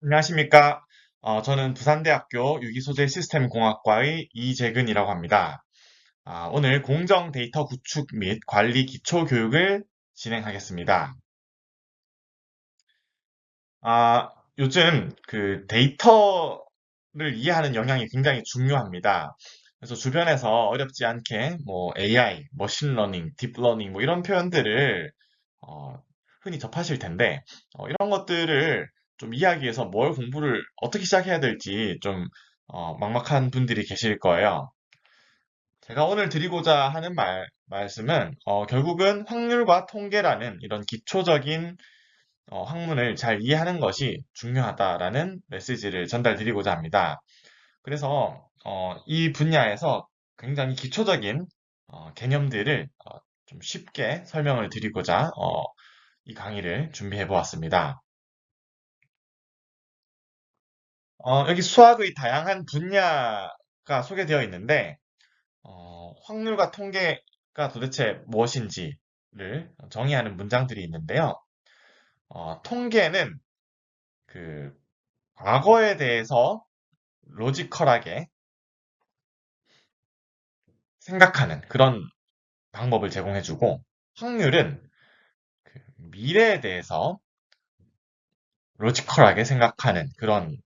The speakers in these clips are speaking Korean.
안녕하십니까. 저는 부산대학교 유기소재 시스템공학과의 이재근이라고 합니다. 오늘 공정 데이터 구축 및 관리 기초 교육을 진행하겠습니다. 요즘 그 데이터를 이해하는 역량이 굉장히 중요합니다. 그래서 주변에서 어렵지 않게 뭐 AI, 머신러닝, 딥러닝 뭐 이런 표현들을 어, 흔히 접하실 텐데 이런 것들을 좀 이해하기 위해서 뭘 공부를 어떻게 시작해야 될지 좀 막막한 분들이 계실 거예요. 제가 오늘 드리고자 하는 말씀은 결국은 확률과 통계라는 이런 기초적인 학문을 잘 이해하는 것이 중요하다라는 메시지를 전달드리고자 합니다. 그래서 이 분야에서 굉장히 기초적인 개념들을 좀 쉽게 설명을 드리고자 이 강의를 준비해 보았습니다. 여기 수학의 다양한 분야가 소개되어 있는데 확률과 통계가 도대체 무엇인지를 정의하는 문장들이 있는데요. 통계는 그 과거에 대해서 로지컬하게 생각하는 그런 방법을 제공해주고, 확률은 그 미래에 대해서 로지컬하게 생각하는 그런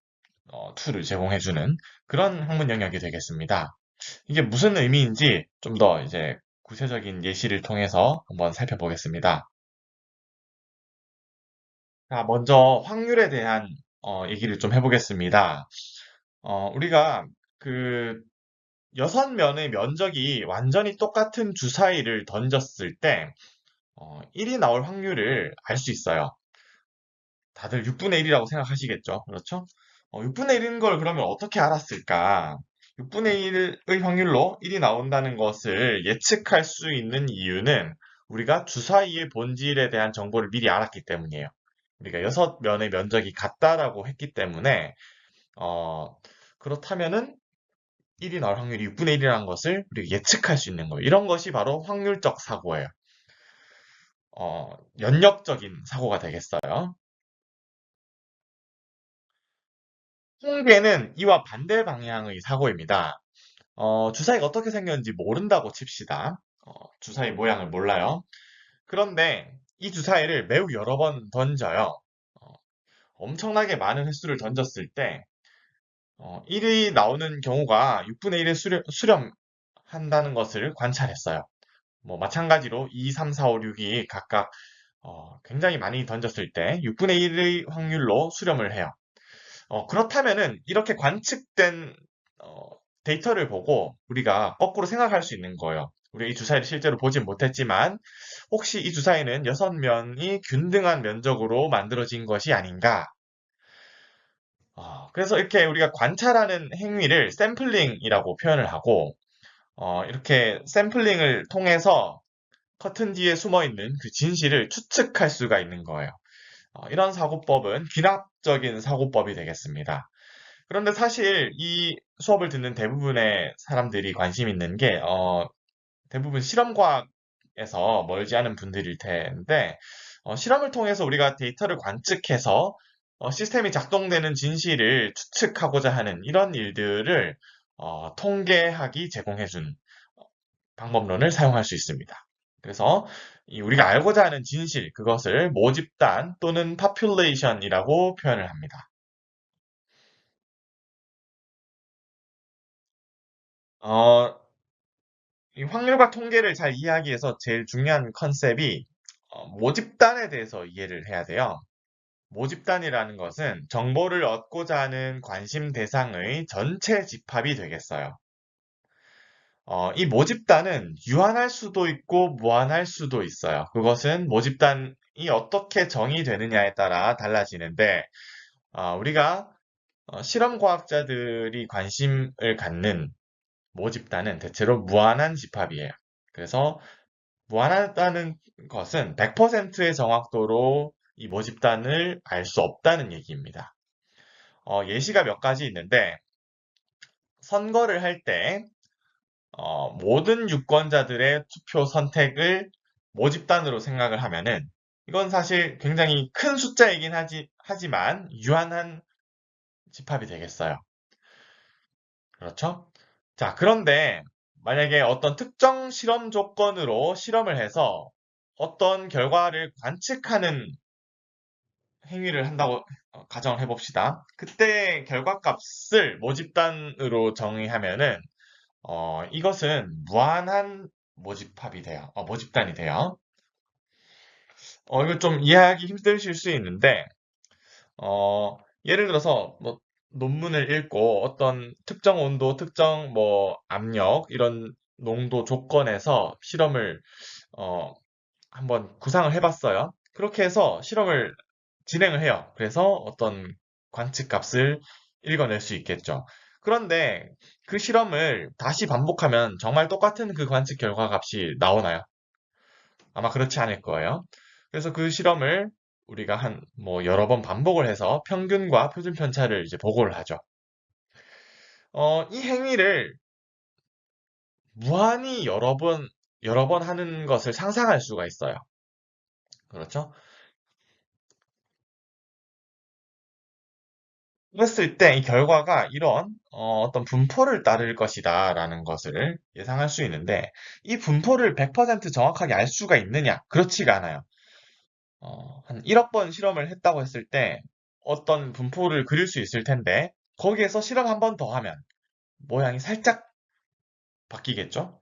툴을 제공해주는 그런 학문 영역이 되겠습니다. 이게 무슨 의미인지 좀 더 이제 구체적인 예시를 통해서 한번 살펴보겠습니다. 자, 먼저 확률에 대한 얘기를 좀 해보겠습니다. 우리가 그 여섯 면의 면적이 완전히 똑같은 주사위를 던졌을 때 1이 나올 확률을 알 수 있어요. 다들 6분의 1이라고 생각하시겠죠? 그렇죠? 6분의 1인 걸 그러면 어떻게 알았을까? 6분의 1의 확률로 1이 나온다는 것을 예측할 수 있는 이유는 우리가 주사위의 본질에 대한 정보를 미리 알았기 때문이에요. 우리가 여섯 면의 면적이 같다라고 했기 때문에, 어, 그렇다면은 1이 나올 확률이 6분의 1이라는 것을 우리가 예측할 수 있는 거예요. 이런 것이 바로 확률적 사고예요. 연역적인 사고가 되겠어요. 통계는 이와 반대 방향의 사고입니다. 주사위가 어떻게 생겼는지 모른다고 칩시다. 주사위 모양을 몰라요. 그런데 이 주사위를 매우 여러 번 던져요. 어, 엄청나게 많은 횟수를 던졌을 때 1이 나오는 경우가 6분의 1에 수렴한다는 것을 관찰했어요. 뭐 마찬가지로 2, 3, 4, 5, 6이 각각 굉장히 많이 던졌을 때 6분의 1의 확률로 수렴을 해요. 그렇다면은 이렇게 관측된 어, 데이터를 보고 우리가 거꾸로 생각할 수 있는 거예요. 우리가 이 주사위를 실제로 보진 못했지만 혹시 이 주사위는 여섯 면이 균등한 면적으로 만들어진 것이 아닌가? 그래서 이렇게 우리가 관찰하는 행위를 샘플링이라고 표현을 하고 이렇게 샘플링을 통해서 커튼 뒤에 숨어 있는 그 진실을 추측할 수가 있는 거예요. 이런 사고법은 귀납적인 사고법이 되겠습니다. 그런데 사실 이 수업을 듣는 대부분의 사람들이 관심 있는 게, 대부분 실험과학에서 멀지 않은 분들일 텐데, 실험을 통해서 우리가 데이터를 관측해서 시스템이 작동되는 진실을 추측하고자 하는 이런 일들을 통계학이 제공해준 방법론을 사용할 수 있습니다. 그래서 우리가 알고자 하는 진실, 그것을 모집단 또는 population이라고 표현을 합니다. 어, 이 확률과 통계를 잘 이해하기 위해서 제일 중요한 컨셉이 모집단에 대해서 이해를 해야 돼요. 모집단이라는 것은 정보를 얻고자 하는 관심 대상의 전체 집합이 되겠어요. 이 모집단은 유한할 수도 있고 무한할 수도 있어요. 그것은 모집단이 어떻게 정의되느냐에 따라 달라지는데, 우리가 실험과학자들이 관심을 갖는 모집단은 대체로 무한한 집합이에요. 그래서 무한하다는 것은 100%의 정확도로 이 모집단을 알 수 없다는 얘기입니다. 예시가 몇 가지 있는데, 선거를 할 때, 모든 유권자들의 투표 선택을 모집단으로 생각을 하면은, 이건 사실 굉장히 큰 숫자이긴 하지만, 유한한 집합이 되겠어요. 그렇죠? 자, 그런데 만약에 어떤 특정 실험 조건으로 실험을 해서 어떤 결과를 관측하는 행위를 한다고 가정을 해봅시다. 그때 결과값을 모집단으로 정의하면은 이것은 무한한 모집합이 돼요. 모집단이 돼요. 이거 좀 이해하기 힘드실 수 있는데 예를 들어서 뭐 논문을 읽고 어떤 특정 온도, 특정 뭐 압력 이런 농도 조건에서 실험을 어, 한번 구상을 해봤어요. 그렇게 해서 실험을 진행을 해요. 그래서 어떤 관측값을 읽어낼 수 있겠죠. 그런데 그 실험을 다시 반복하면 정말 똑같은 그 관측 결과 값이 나오나요? 아마 그렇지 않을 거예요. 그래서 그 실험을 우리가 뭐 여러 번 반복을 해서 평균과 표준 편차를 이제 보고를 하죠. 이 행위를 무한히 여러 번 하는 것을 상상할 수가 있어요. 그렇죠? 그랬을 때 이 결과가 이런 어떤 분포를 따를 것이다라는 것을 예상할 수 있는데 이 분포를 100% 정확하게 알 수가 있느냐? 그렇지가 않아요. 한 1억 번 실험을 했다고 했을 때 어떤 분포를 그릴 수 있을 텐데 거기에서 실험 한 번 더 하면 모양이 살짝 바뀌겠죠?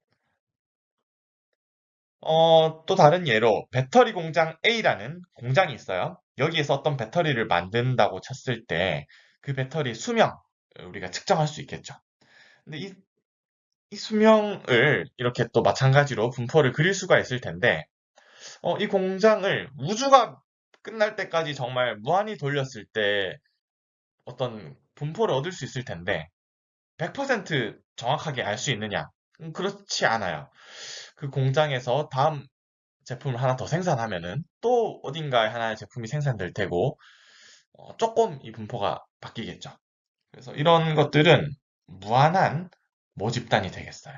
또 다른 예로 배터리 공장 A라는 공장이 있어요. 여기에서 어떤 배터리를 만든다고 쳤을 때 그 배터리 수명 우리가 측정할 수 있겠죠. 근데 이 수명을 이렇게 또 마찬가지로 분포를 그릴 수가 있을 텐데 이 공장을 우주가 끝날 때까지 정말 무한히 돌렸을 때 어떤 분포를 얻을 수 있을 텐데 100% 정확하게 알 수 있느냐? 그렇지 않아요. 그 공장에서 다음 제품을 하나 더 생산하면은 또 어딘가에 하나의 제품이 생산될 테고 조금 이 분포가 바뀌겠죠. 그래서 이런 것들은 무한한 모집단이 되겠어요.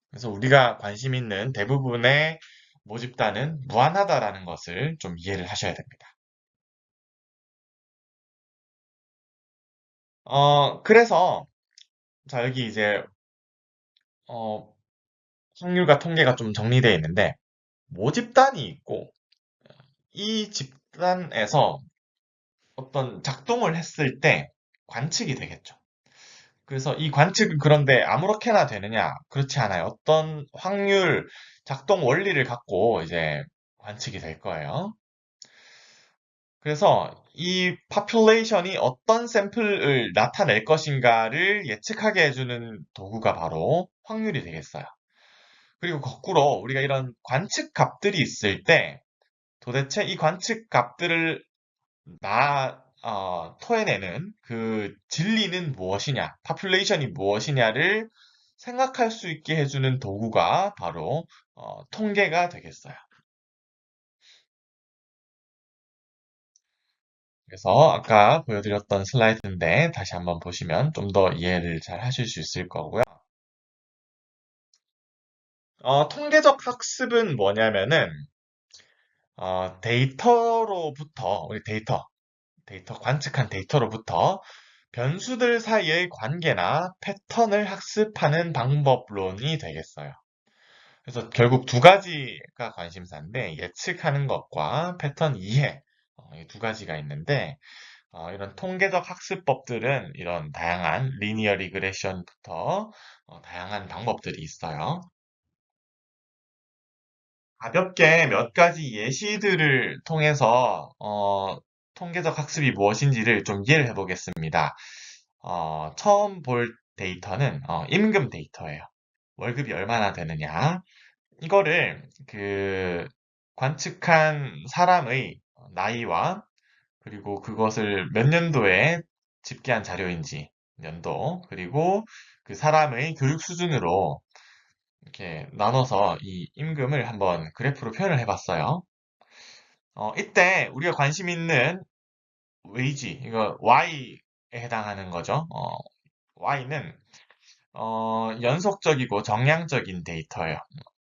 그래서 우리가 관심 있는 대부분의 모집단은 무한하다라는 것을 좀 이해를 하셔야 됩니다. 그래서 자 여기 이제 어, 확률과 통계가 좀 정리되어 있는데 모집단이 있고 이 집단에서 어떤 작동을 했을 때 관측이 되겠죠. 그래서 이 관측은 그런데 아무렇게나 되느냐? 그렇지 않아요. 어떤 확률, 작동 원리를 갖고 이제 관측이 될 거예요. 그래서 이 population이 어떤 샘플을 나타낼 것인가를 예측하게 해주는 도구가 바로 확률이 되겠어요. 그리고 거꾸로 우리가 이런 관측 값들이 있을 때 도대체 이 관측 값들을 토해내는 그 진리는 무엇이냐, 파퓰레이션이 무엇이냐를 생각할 수 있게 해주는 도구가 바로 통계가 되겠어요. 그래서 아까 보여드렸던 슬라이드인데 다시 한번 보시면 좀 더 이해를 잘 하실 수 있을 거고요. 통계적 학습은 뭐냐면은 데이터로부터 우리 데이터 관측한 데이터로부터 변수들 사이의 관계나 패턴을 학습하는 방법론이 되겠어요. 그래서 결국 두 가지가 관심사인데 예측하는 것과 패턴 이해 이두 가지가 있는데 이런 통계적 학습법들은 이런 다양한 리니어 리그레션부터 다양한 방법들이 있어요. 가볍게 몇 가지 예시들을 통해서 통계적 학습이 무엇인지를 좀 이해를 해보겠습니다. 처음 볼 데이터는 임금 데이터예요. 월급이 얼마나 되느냐. 이거를 그 관측한 사람의 나이와 그리고 그것을 몇 년도에 집계한 자료인지 연도 그리고 그 사람의 교육 수준으로 이렇게 나눠서 이 임금을 한번 그래프로 표현을 해봤어요. 이때 우리가 관심 있는 웨이지, 이거 Y에 해당하는 거죠. Y는 연속적이고 정량적인 데이터예요.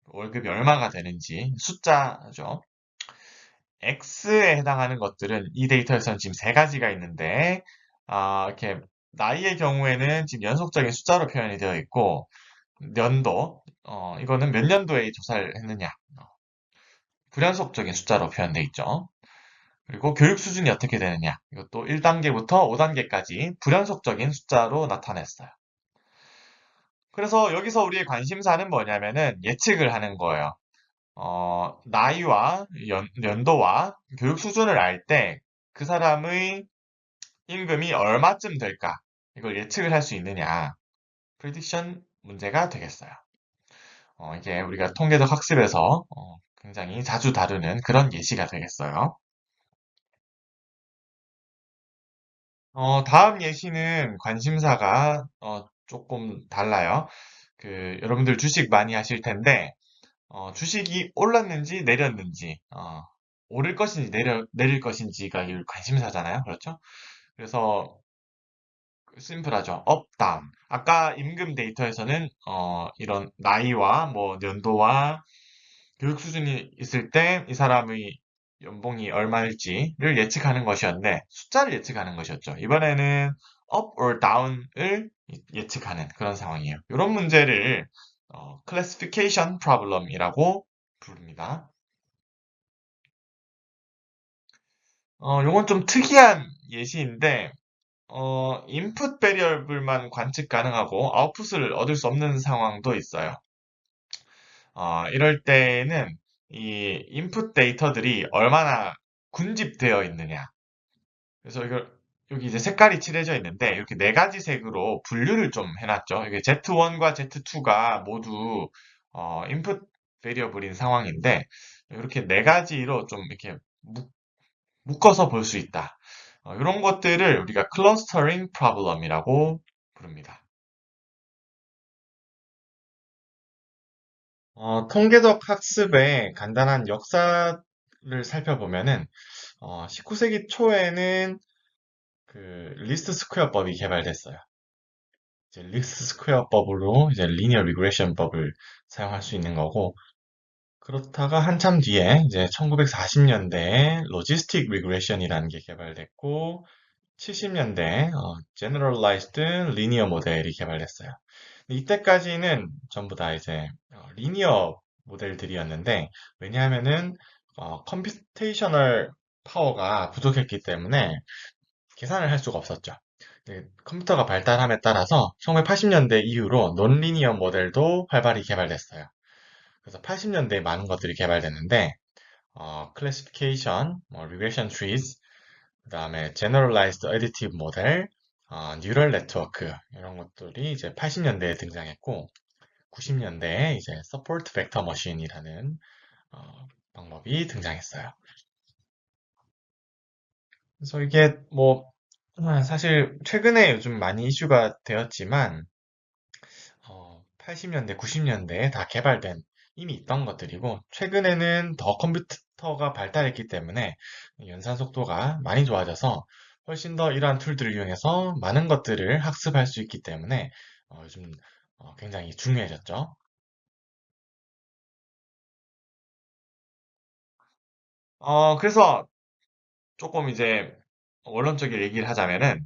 월급이 얼마가 되는지 숫자죠. X에 해당하는 것들은 이 데이터에서는 지금 세 가지가 있는데 이렇게 나이의 경우에는 지금 연속적인 숫자로 표현이 되어 있고, 년도, 이거는 몇 년도에 조사를 했느냐. 불연속적인 숫자로 표현되어 있죠. 그리고 교육 수준이 어떻게 되느냐. 이것도 1단계부터 5단계까지 불연속적인 숫자로 나타냈어요. 그래서 여기서 우리의 관심사는 뭐냐면은 예측을 하는 거예요. 나이와 연도와 교육 수준을 알 때 그 사람의 임금이 얼마쯤 될까? 이걸 예측을 할 수 있느냐. 프리딕션 문제가 되겠어요. 이게 우리가 통계적 학습에서 굉장히 자주 다루는 그런 예시가 되겠어요. 다음 예시는 관심사가 조금 달라요. 여러분들 주식 많이 하실 텐데, 주식이 올랐는지 내렸는지, 오를 것인지 내릴 것인지가 이 관심사잖아요. 그렇죠? 그래서 심플하죠. 업, 다운. 아까 임금 데이터에서는 이런 나이와 뭐 연도와 교육 수준이 있을 때 이 사람의 연봉이 얼마일지를 예측하는 것이었는데 숫자를 예측하는 것이었죠. 이번에는 up or down을 예측하는 그런 상황이에요. 이런 문제를 classification problem이라고 부릅니다. 요건 좀 특이한 예시인데 input variable만 관측 가능하고 아웃풋을 얻을 수 없는 상황도 있어요. 이럴 때는 이 인풋 데이터들이 얼마나 군집되어 있느냐. 그래서 이걸 여기 이제 색깔이 칠해져 있는데 이렇게 네 가지 색으로 분류를 좀 해놨죠. 이게 Z1과 Z2가 모두 인풋 베리어블인 상황인데 이렇게 네 가지로 좀 이렇게 묶어서 볼 수 있다. 이런 것들을 우리가 클러스터링 프로블럼이라고 부릅니다. 통계적 학습의 간단한 역사를 살펴보면은 19세기 초에는 그 리스트 스퀘어법이 개발됐어요. 이제 리스트 스퀘어법으로 이제 리니어 리그레션법을 사용할 수 있는 거고 그렇다가 한참 뒤에 이제 1940년대에 로지스틱 리그레션이라는 게 개발됐고 70년대 Generalized Linear 모델이 개발됐어요. 이때까지는 전부 다 이제 리니어 모델들이었는데 왜냐하면은 컴퓨테이셔널 파워가 부족했기 때문에 계산을 할 수가 없었죠. 컴퓨터가 발달함에 따라서 1980년대 이후로 논리니어 모델도 활발히 개발됐어요. 그래서 80년대에 많은 것들이 개발됐는데 클래시피케이션, 리그레션 트리즈, 그다음에 제너럴라이즈드 어디티브 모델, 뉴럴 네트워크 이런 것들이 이제 80년대에 등장했고 90년대에 이제 서포트 벡터 머신이라는 방법이 등장했어요. 그래서 이게 뭐 사실 최근에 요즘 많이 이슈가 되었지만 80년대, 90년대에 다 개발된 이미 있던 것들이고 최근에는 더 컴퓨터가 발달했기 때문에 연산 속도가 많이 좋아져서 훨씬 더 이러한 툴들을 이용해서 많은 것들을 학습할 수 있기 때문에 요즘 굉장히 중요해졌죠. 그래서 조금 이제 원론적인 얘기를 하자면은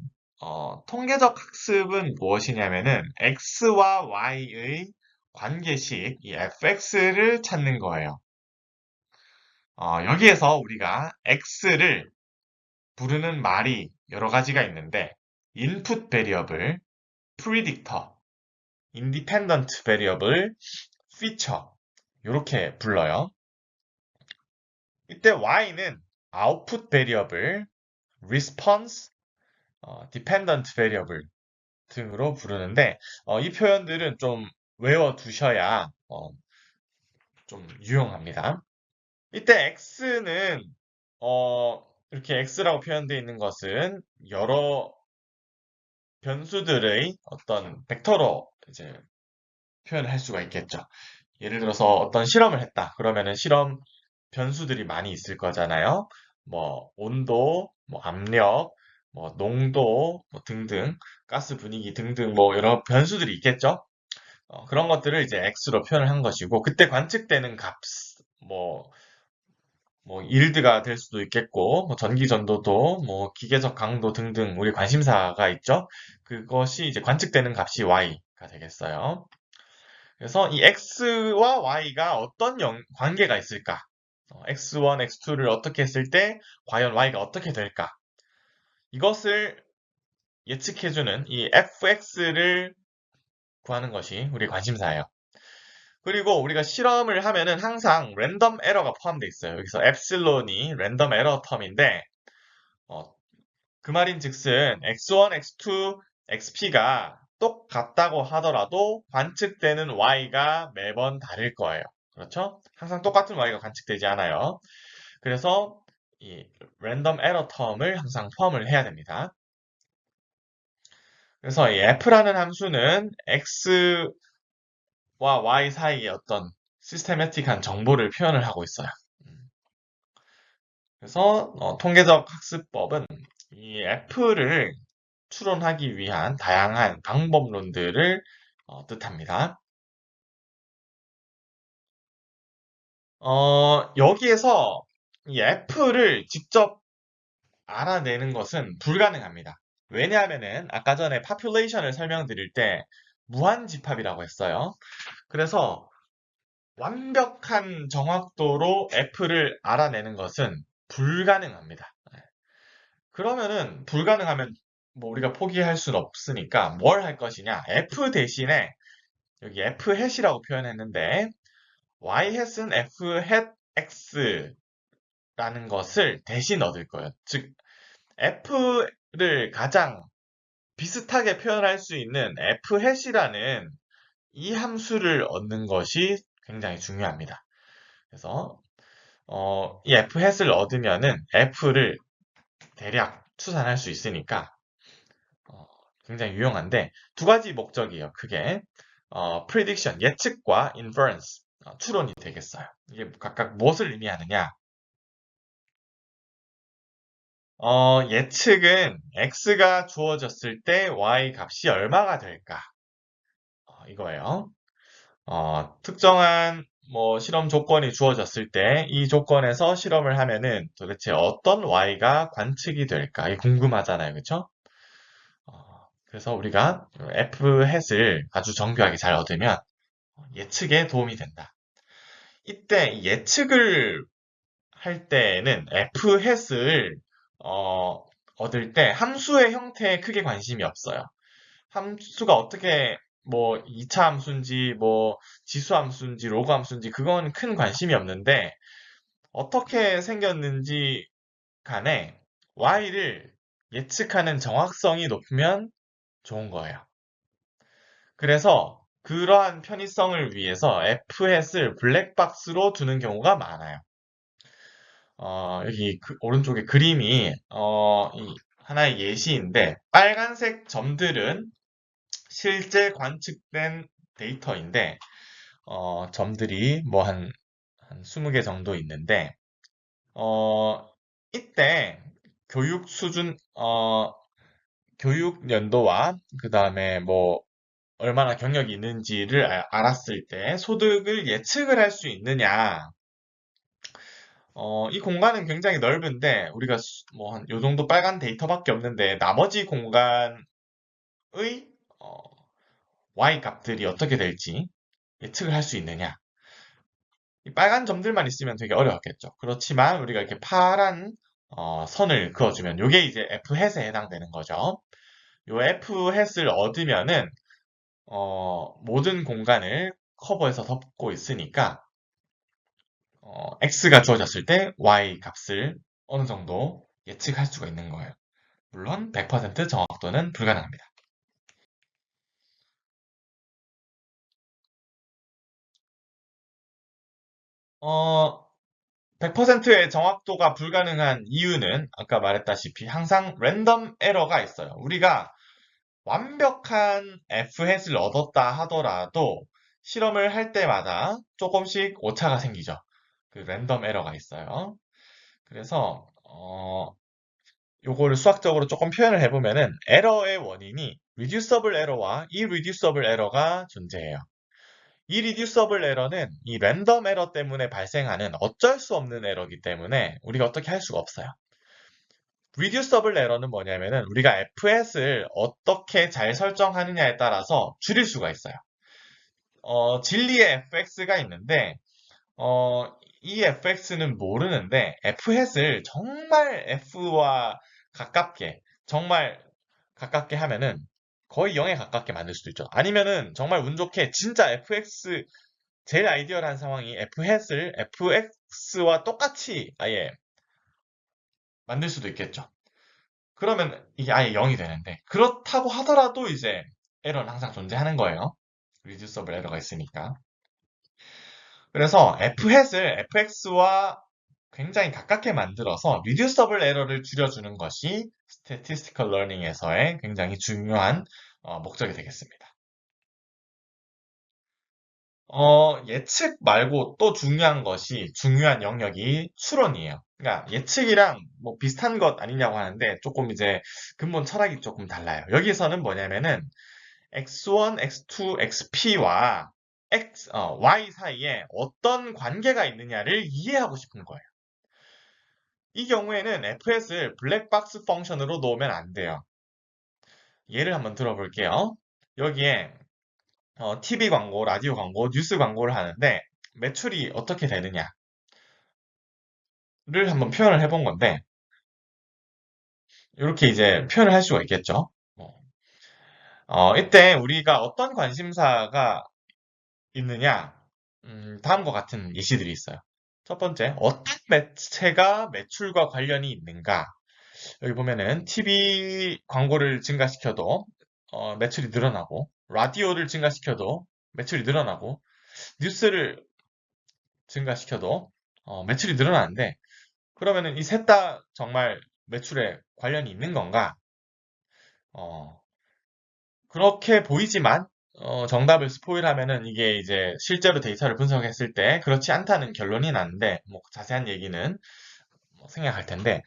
통계적 학습은 무엇이냐면은 x와 y의 관계식 이 fx를 찾는 거예요. 여기에서 우리가 x를 부르는 말이 여러 가지가 있는데 input variable, predictor, independent variable, feature 이렇게 불러요. 이때 y는 output variable, response, dependent variable 등으로 부르는데 이 표현들은 좀 외워두셔야 좀 유용합니다. 이때 x는 이렇게 x라고 표현되어 있는 것은 여러 변수들의 어떤 벡터로 이제 표현을 할 수가 있겠죠. 예를 들어서 어떤 실험을 했다. 그러면은 실험 변수들이 많이 있을 거잖아요. 뭐 온도, 뭐 압력, 뭐 농도, 뭐 등등, 가스 분위기 등등 뭐 여러 변수들이 있겠죠. 그런 것들을 이제 x로 표현을 한 것이고 그때 관측되는 값, 뭐 뭐 yield가 될 수도 있겠고, 뭐 전기 전도도, 뭐 기계적 강도 등등 우리 관심사가 있죠. 그것이 이제 관측되는 값이 y가 되겠어요. 그래서 이 x와 y가 어떤 관계가 있을까? x1, x2를 어떻게 했을 때 과연 y가 어떻게 될까? 이것을 예측해주는 이 fx를 구하는 것이 우리 관심사예요. 그리고 우리가 실험을 하면은 항상 랜덤 에러가 포함되어 있어요. 여기서 엡실론이 랜덤 에러 텀인데, 어, 그 말인 즉슨 x1, x2, xp가 똑같다고 하더라도 관측되는 y가 매번 다를 거예요. 그렇죠? 항상 똑같은 y가 관측되지 않아요. 그래서 이 랜덤 에러 텀을 항상 포함을 해야 됩니다. 그래서 이 f라는 함수는 x와 y 사이의 어떤 시스테매틱한 정보를 표현을 하고 있어요. 그래서 통계적 학습법은 이 f를 추론하기 위한 다양한 방법론들을 뜻합니다. 여기에서 이 f를 직접 알아내는 것은 불가능합니다. 왜냐하면은 아까 전에 population을 설명드릴 때 무한집합이라고 했어요. 그래서 완벽한 정확도로 f를 알아내는 것은 불가능합니다. 그러면은 불가능하면 뭐 우리가 포기할 수는 없으니까 뭘 할 것이냐? f 대신에 여기 f hat이라고 표현했는데 y hat은 f hat x라는 것을 대신 얻을 거예요. 즉 f를 가장 비슷하게 표현할 수 있는 f hat이라는 이 함수를 얻는 것이 굉장히 중요합니다. 그래서 이 f hat을 얻으면은 f를 대략 추산할 수 있으니까 어, 굉장히 유용한데 두 가지 목적이에요. 크게 prediction 예측과 inference 추론이 되겠어요. 이게 각각 무엇을 의미하느냐? 예측은 x가 주어졌을 때 y 값이 얼마가 될까? 이거예요. 특정한 뭐 실험 조건이 주어졌을 때 이 조건에서 실험을 하면은 도대체 어떤 y가 관측이 될까? 이게 궁금하잖아요. 그렇죠? 그래서 우리가 f hat을 아주 정교하게 잘 얻으면 예측에 도움이 된다. 이때 예측을 할 때는 f hat을 얻을 때 함수의 형태에 크게 관심이 없어요. 함수가 어떻게 뭐 2차 함수인지 뭐 지수 함수인지 로그 함수인지 그건 큰 관심이 없는데 어떻게 생겼는지 간에 y를 예측하는 정확성이 높으면 좋은 거예요. 그래서 그러한 편의성을 위해서 F햇을 블랙박스로 두는 경우가 많아요. 여기 오른쪽에 그림이 하나의 예시인데 빨간색 점들은 실제 관측된 데이터인데 점들이 뭐 한 20개 정도 있는데 이때 교육 수준 교육 연도와 그 다음에 뭐 얼마나 경력이 있는지를 알았을 때 소득을 예측을 할 수 있느냐. 이 공간은 굉장히 넓은데 우리가 뭐 한 요 정도 빨간 데이터밖에 없는데 나머지 공간의 어, y 값들이 어떻게 될지 예측을 할 수 있느냐. 이 빨간 점들만 있으면 되게 어려웠겠죠. 그렇지만 우리가 이렇게 파란 선을 그어주면 이게 이제 f 햇에 해당되는 거죠. 요 f 햇을 얻으면은 모든 공간을 커버해서 덮고 있으니까 x가 주어졌을 때 y 값을 어느 정도 예측할 수가 있는 거예요. 물론 100% 정확도는 불가능합니다. 100%의 정확도가 불가능한 이유는 아까 말했다시피 항상 랜덤 에러가 있어요. 우리가 완벽한 F햇을 얻었다 하더라도 실험을 할 때마다 조금씩 오차가 생기죠. 그 랜덤 에러가 있어요. 그래서 요거를 수학적으로 조금 표현을 해보면은 에러의 원인이 reducible error와 irreducible error가 존재해요. 이 reducible error는 이 랜덤 에러 때문에 발생하는 어쩔 수 없는 에러이기 때문에 우리가 어떻게 할 수가 없어요. reducible error는 뭐냐면은 우리가 fs를 어떻게 잘 설정하느냐에 따라서 줄일 수가 있어요. 진리의 fx가 있는데 이 fx는 모르는데 fhat을 정말 f와 가깝게 정말 가깝게 하면은 거의 0에 가깝게 만들 수도 있죠. 아니면은 정말 운 좋게 진짜 fx 제일 아이디어한 상황이 fhat을 fx와 똑같이 아예 만들 수도 있겠죠. 그러면 이게 아예 0이 되는데 그렇다고 하더라도 이제 에러는 항상 존재하는 거예요. reducible 에러가 있으니까. 그래서 fhat을 fx와 굉장히 가깝게 만들어서 reducible 에러를 줄여주는 것이 statistical learning에서의 굉장히 중요한 목적이 되겠습니다. 예측 말고 또 중요한 것이, 중요한 영역이 추론이에요. 그러니까 예측이랑 뭐 비슷한 것 아니냐고 하는데 조금 이제 근본 철학이 조금 달라요. 여기서는 뭐냐면은 x1, x2, xp와 y 사이에 어떤 관계가 있느냐를 이해하고 싶은 거예요. 이 경우에는 fs를 블랙박스 펑션으로 놓으면 안 돼요. 예를 한번 들어볼게요. 여기에 TV 광고, 라디오 광고, 뉴스 광고를 하는데 매출이 어떻게 되느냐를 한번 표현을 해본 건데 이렇게 이제 표현을 할 수가 있겠죠. 어, 이때 우리가 어떤 관심사가 있느냐, 다음과 같은 예시들이 있어요. 첫 번째, 어떤 매체가 매출과 관련이 있는가? 여기 보면은 TV 광고를 증가시켜도 매출이 늘어나고, 라디오를 증가시켜도 매출이 늘어나고, 뉴스를 증가시켜도 매출이 늘어나는데, 그러면은 이 셋 다 정말 매출에 관련이 있는 건가? 어, 그렇게 보이지만 정답을 스포일하면은 이게 이제 실제로 데이터를 분석했을 때 그렇지 않다는 결론이 나는데 뭐 자세한 얘기는 뭐 생략할 텐데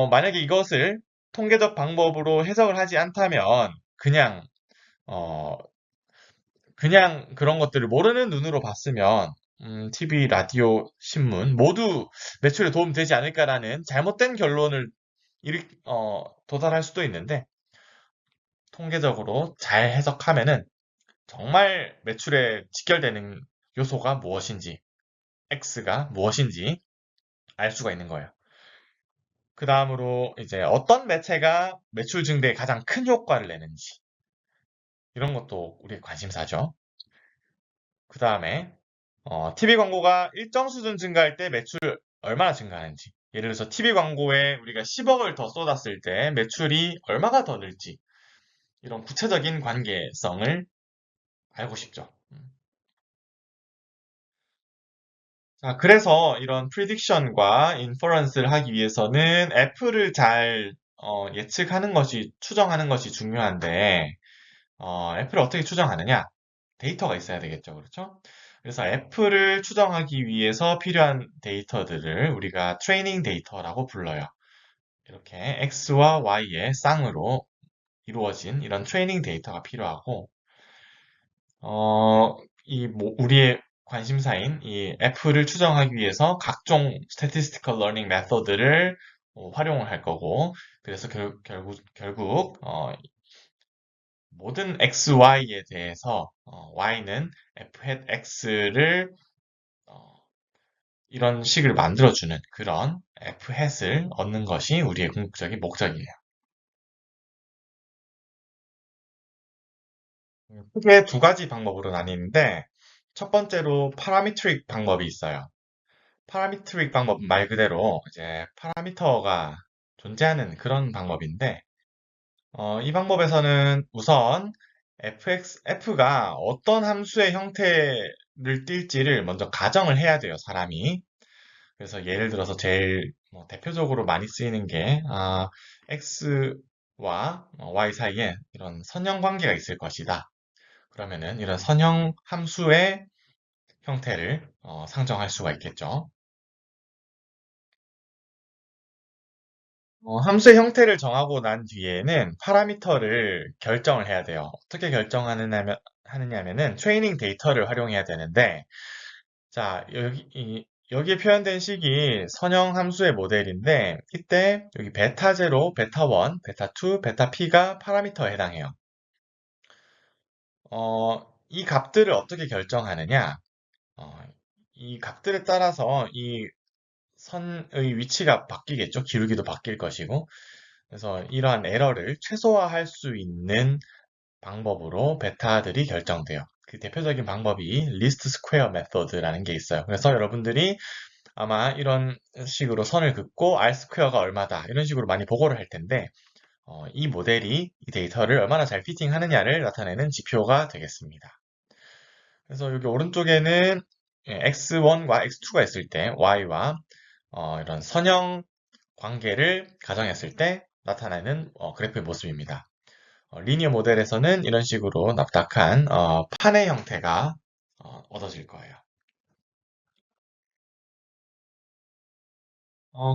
만약에 이것을 통계적 방법으로 해석을 하지 않다면 어, 그냥 그런 것들을 모르는 눈으로 봤으면 TV, 라디오, 신문 모두 매출에 도움되지 않을까라는 잘못된 결론을 도달할 수도 있는데 통계적으로 잘 해석하면은 정말 매출에 직결되는 요소가 무엇인지, X가 무엇인지 알 수가 있는 거예요. 그 다음으로 이제 어떤 매체가 매출 증대에 가장 큰 효과를 내는지 이런 것도 우리의 관심사죠. 그 다음에 TV 광고가 일정 수준 증가할 때 매출 얼마나 증가하는지. 예를 들어서 TV 광고에 우리가 10억을 더 쏟았을 때 매출이 얼마가 더 늘지. 이런 구체적인 관계성을 알고 싶죠. 자, 그래서 이런 프리딕션과 인퍼런스를 하기 위해서는 F를 잘 예측하는 것이, 추정하는 것이 중요한데, F를 어떻게 추정하느냐? 데이터가 있어야 되겠죠. 그렇죠? 그래서 F를 추정하기 위해서 필요한 데이터들을 우리가 트레이닝 데이터라고 불러요. 이렇게 X와 Y의 쌍으로 이루어진 이런 트레이닝 데이터가 필요하고, 우리의 관심사인 이 F를 추정하기 위해서 각종 statistical learning method를 활용을 할 거고, 그래서 결국 모든 XY에 대해서 Y는 F hat X를 이런 식을 만들어주는 그런 F hat을 얻는 것이 우리의 궁극적인 목적이에요. 크게 두 가지 방법으로 나뉘는데, 첫 번째로 파라미트릭 방법이 있어요. 파라미트릭 방법 말 그대로 이제 파라미터가 존재하는 그런 방법인데, 이 방법에서는 우선 F가 어떤 함수의 형태를 띌지를 먼저 가정을 해야 돼요, 사람이. 그래서 예를 들어서 제일 뭐 대표적으로 많이 쓰이는 게, X와 Y 사이에 이런 선형 관계가 있을 것이다. 그러면은 이런 선형 함수의 형태를 상정할 수가 있겠죠. 함수의 형태를 정하고 난 뒤에는 파라미터를 결정을 해야 돼요. 어떻게 결정하느냐 하느냐면은 트레이닝 데이터를 활용해야 되는데, 자, 여기에 표현된 식이 선형 함수의 모델인데, 이때 여기 베타 0, 베타 1, 베타 2, 베타 p가 파라미터에 해당해요. 이 값들을 어떻게 결정하느냐? 어, 이 값들에 따라서 이 선의 위치가 바뀌겠죠. 기울기도 바뀔 것이고. 그래서 이러한 에러를 최소화할 수 있는 방법으로 베타들이 결정돼요. 그 대표적인 방법이 리스트 스퀘어 메서드라는 게 있어요. 그래서 여러분들이 아마 이런 식으로 선을 긋고 R 스퀘어가 얼마다 이런 식으로 많이 보고를 할 텐데 이 모델이 이 데이터를 얼마나 잘 피팅하느냐를 나타내는 지표가 되겠습니다. 그래서 여기 오른쪽에는 x1과 x2가 있을 때 y와 이런 선형 관계를 가정했을 때 나타나는 그래프의 모습입니다. 리니어 모델에서는 이런 식으로 납작한 판의 형태가 얻어질 거예요.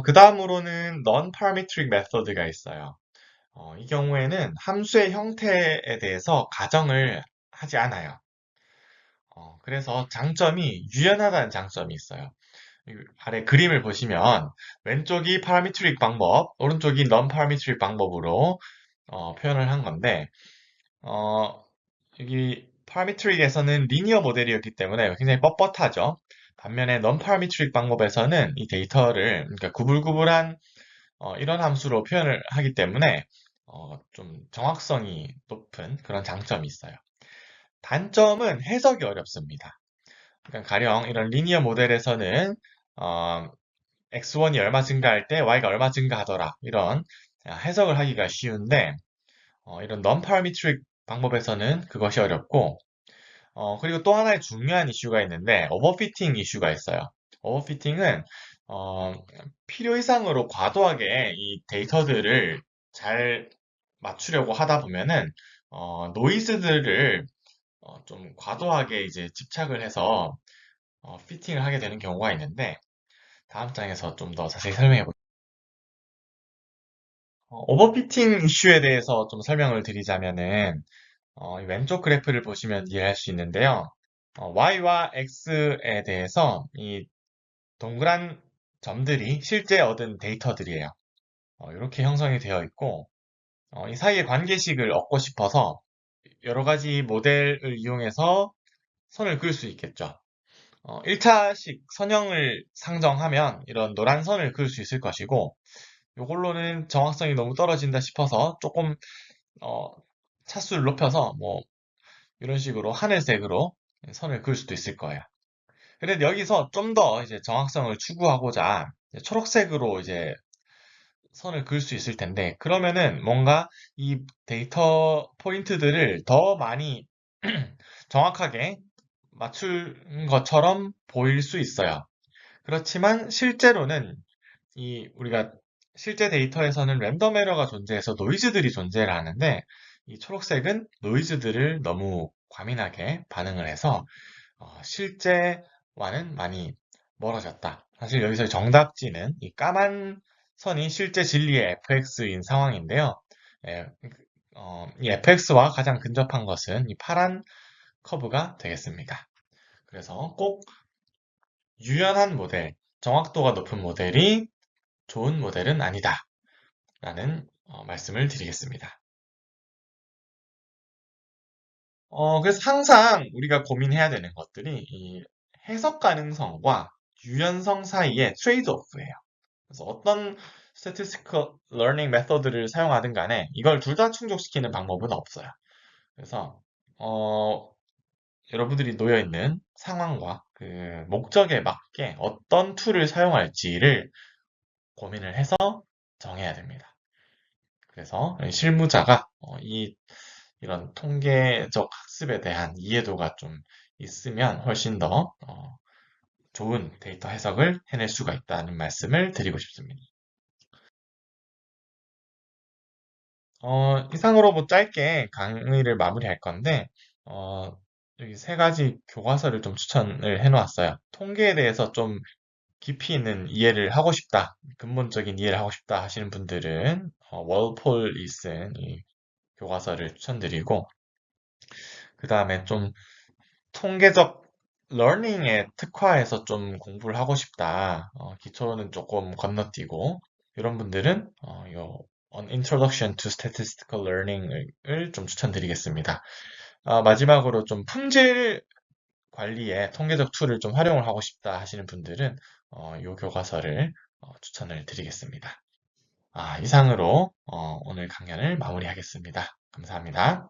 그 다음으로는 non-parametric method가 있어요. 이 경우에는 함수의 형태에 대해서 가정을 하지 않아요. 그래서 장점이 유연하다는 장점이 있어요. 이 아래 그림을 보시면 왼쪽이 parametric 방법, 오른쪽이 non-parametric 방법으로 표현을 한 건데 어, 여기 parametric에서는 리니어 모델이었기 때문에 굉장히 뻣뻣하죠. 반면에 non-parametric 방법에서는 이 데이터를 그러니까 구불구불한 이런 함수로 표현을 하기 때문에 좀 정확성이 높은 그런 장점이 있어요. 단점은 해석이 어렵습니다. 그러니까 가령 이런 리니어 모델에서는 어, x1이 얼마 증가할 때 y가 얼마 증가하더라 이런 해석을 하기가 쉬운데 이런 non-parametric 방법에서는 그것이 어렵고 그리고 또 하나의 중요한 이슈가 있는데 오버피팅 이슈가 있어요. 오버피팅은 어, 필요 이상으로 과도하게 이 데이터들을 잘 맞추려고 하다 보면은 노이즈들을 좀 과도하게 이제 집착을 해서 피팅을 하게 되는 경우가 있는데 다음 장에서 좀 더 자세히 설명해 볼게요. 오버피팅 이슈에 대해서 좀 설명을 드리자면은 이 왼쪽 그래프를 보시면 이해할 수 있는데요. y와 x에 대해서 이 동그란 점들이 실제 얻은 데이터들이에요. 이렇게 형성이 되어 있고 이 사이의 관계식을 얻고 싶어서 여러 가지 모델을 이용해서 선을 그을 수 있겠죠. 1차식 선형을 상정하면 이런 노란 선을 그을 수 있을 것이고 이걸로는 정확성이 너무 떨어진다 싶어서 조금 어, 차수를 높여서 뭐 이런 식으로 하늘색으로 선을 그을 수도 있을 거예요. 그런데 여기서 좀 더 이제 정확성을 추구하고자 이제 초록색으로 이제 선을 그을 수 있을 텐데 그러면은 뭔가 이 데이터 포인트들을 더 많이 정확하게 맞출 것처럼 보일 수 있어요. 그렇지만 실제로는 이 우리가 실제 데이터에서는 랜덤 에러가 존재해서 노이즈들이 존재를 하는데 이 초록색은 노이즈들을 너무 과민하게 반응을 해서 실제와는 많이 멀어졌다. 사실 여기서 정답지는 이 까만 선이 실제 진리의 fx인 상황인데요. 예, 이 fx와 가장 근접한 것은 이 파란 커브가 되겠습니다. 그래서 꼭 유연한 모델, 정확도가 높은 모델이 좋은 모델은 아니다. 라는 말씀을 드리겠습니다. 그래서 항상 우리가 고민해야 되는 것들이 이 해석 가능성과 유연성 사이의 트레이드오프예요. 그래서 어떤 statistical learning method를 사용하든 간에 이걸 둘 다 충족시키는 방법은 없어요. 그래서 어, 여러분들이 놓여 있는 상황과 그 목적에 맞게 어떤 툴을 사용할지를 고민을 해서 정해야 됩니다. 그래서 실무자가 이런 통계적 학습에 대한 이해도가 좀 있으면 훨씬 더 좋은 데이터 해석을 해낼 수가 있다는 말씀을 드리고 싶습니다. 이상으로 뭐 짧게 강의를 마무리할 건데, 어, 여기 세 가지 교과서를 좀 추천을 해놓았어요. 통계에 대해서 좀 깊이 있는 이해를 하고 싶다, 근본적인 이해를 하고 싶다 하시는 분들은 월폴이 쓴 이 교과서를 추천드리고, 그 다음에 좀 통계적 러닝에 특화해서 좀 공부를 하고 싶다. 기초는 조금 건너뛰고 이런 분들은 요 An Introduction to Statistical Learning을 좀 추천드리겠습니다. 마지막으로 좀 품질 관리에 통계적 툴을 좀 활용을 하고 싶다 하시는 분들은 요 교과서를 추천을 드리겠습니다. 이상으로 오늘 강연을 마무리하겠습니다. 감사합니다.